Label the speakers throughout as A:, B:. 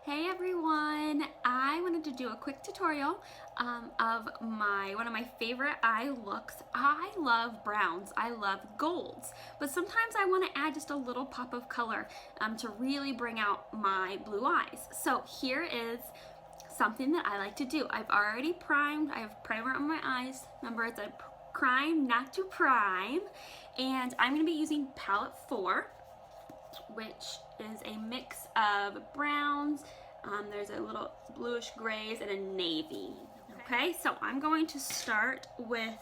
A: Hey everyone! I wanted to do a quick tutorial of one of my favorite eye looks. I love browns, I love golds, but sometimes I want to add just a little pop of color to really bring out my blue eyes. So here is something that I like to do. I've already primed, I have primer on my eyes. Remember, it's a crime not to prime. And I'm going to be using palette 4, which is a mix of browns. There's a little bluish grays and a navy. Okay, so I'm going to start with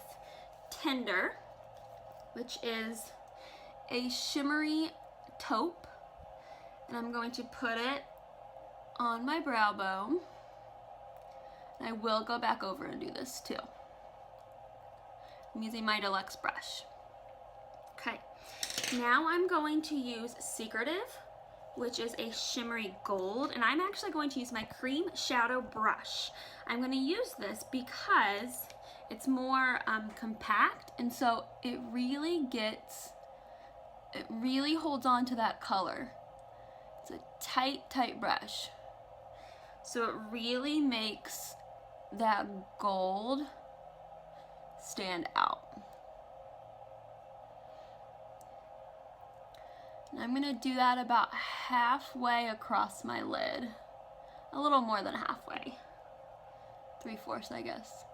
A: Tender, which is a shimmery taupe, and I'm going to put it on my brow bone. And I will go back over and do this too. I'm using my deluxe brush. Okay, now I'm going to use Secretive, which is a shimmery gold, and I'm actually going to use my cream shadow brush. I'm going to use this because it's more compact, and so it really holds on to that color. It's a tight brush. So it really makes that gold stand out. And I'm gonna do that about halfway across my lid. A little more than halfway. 3/4, I guess.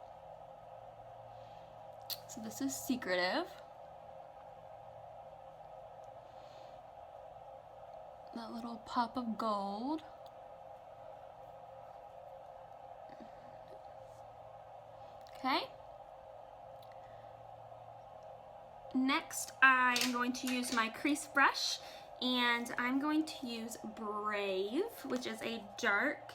A: So this is Secretive. That little pop of gold. Okay. Next, I am going to use my crease brush, and I'm going to use Brave, which is a dark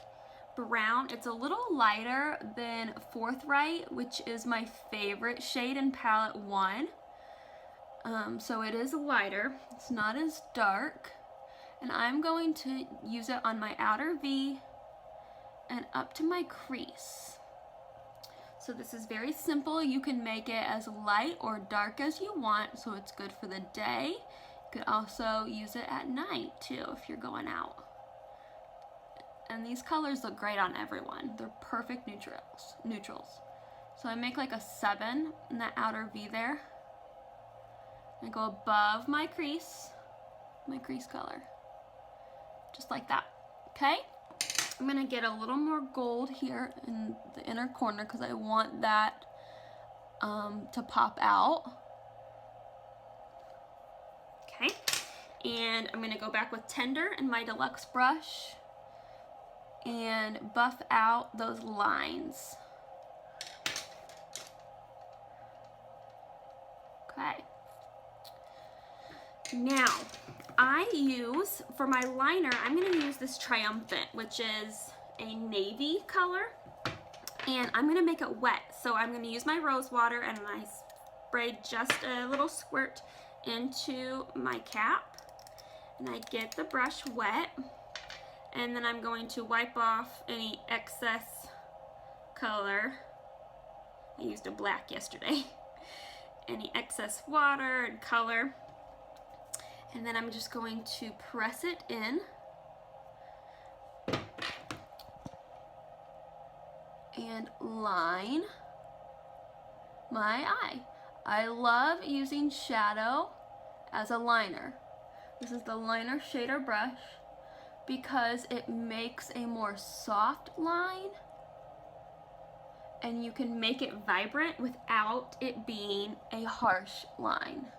A: brown. It's a little lighter than Forthright, which is my favorite shade in palette 1. So it is lighter. It's not as dark. And I'm going to use it on my outer V and up to my crease. So this is very simple. You can make it as light or dark as you want, so it's good for the day. You could also use it at night too if you're going out. And these colors look great on everyone. They're perfect neutrals. So I make like a 7 in that outer V there. I go above my crease color. Just like that, okay? I'm gonna get a little more gold here in the inner corner because I want that to pop out. Okay, and I'm gonna go back with Tender and my deluxe brush and buff out those lines. Okay. Now, for my liner, I'm going to use this Triumphant, which is a navy color, and I'm going to make it wet. So I'm going to use my rose water, and I sprayed just a little squirt into my cap, and I get the brush wet, and then I'm going to wipe off any excess color. I used a black yesterday. Any excess water and color. And then I'm just going to press it in. And line my eye. I love using shadow as a liner. This is the liner shader brush because it makes a more soft line, and you can make it vibrant without it being a harsh line.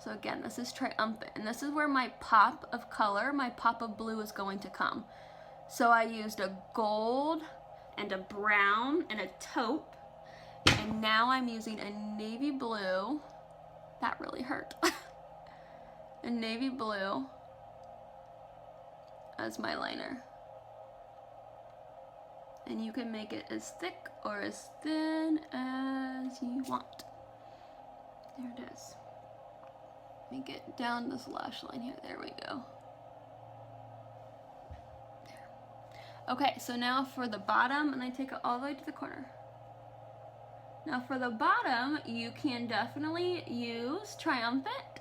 A: So again, this is Triumphant, and this is where my pop of color, my pop of blue is going to come. So I used a gold and a brown and a taupe, and now I'm using a navy blue. That really hurt. A navy blue as my liner. And you can make it as thick or as thin as you want. There it is. Let me get down this lash line here. There we go. There. Okay, so now for the bottom, and I take it all the way to the corner. Now for the bottom, you can definitely use Triumphant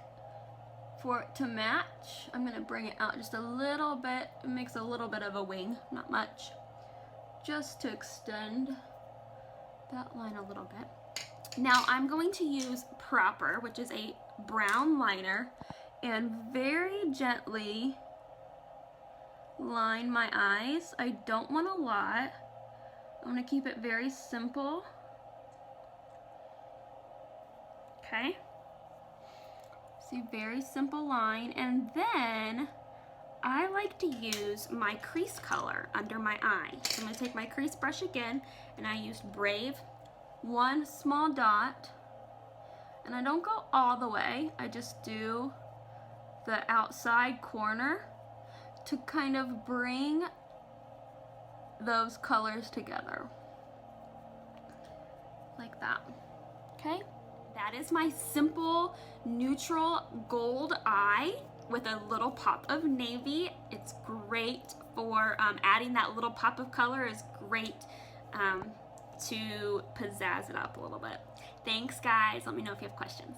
A: for it to match, I'm gonna bring it out just a little bit. It makes a little bit of a wing, not much. Just to extend that line a little bit. Now I'm going to use Proper, which is a brown liner, and very gently line my eyes. I don't want a lot. I want to keep it very simple. Okay. See, very simple line. And then I like to use my crease color under my eye. So I'm going to take my crease brush again, and I used Brave, one small dot, and I don't go all the way. I just do the outside corner to kind of bring those colors together. Like that. Okay? That is my simple neutral gold eye with a little pop of navy. It's great for adding that little pop of color is great to pizzazz it up a little bit. Thanks guys. Let me know if you have questions.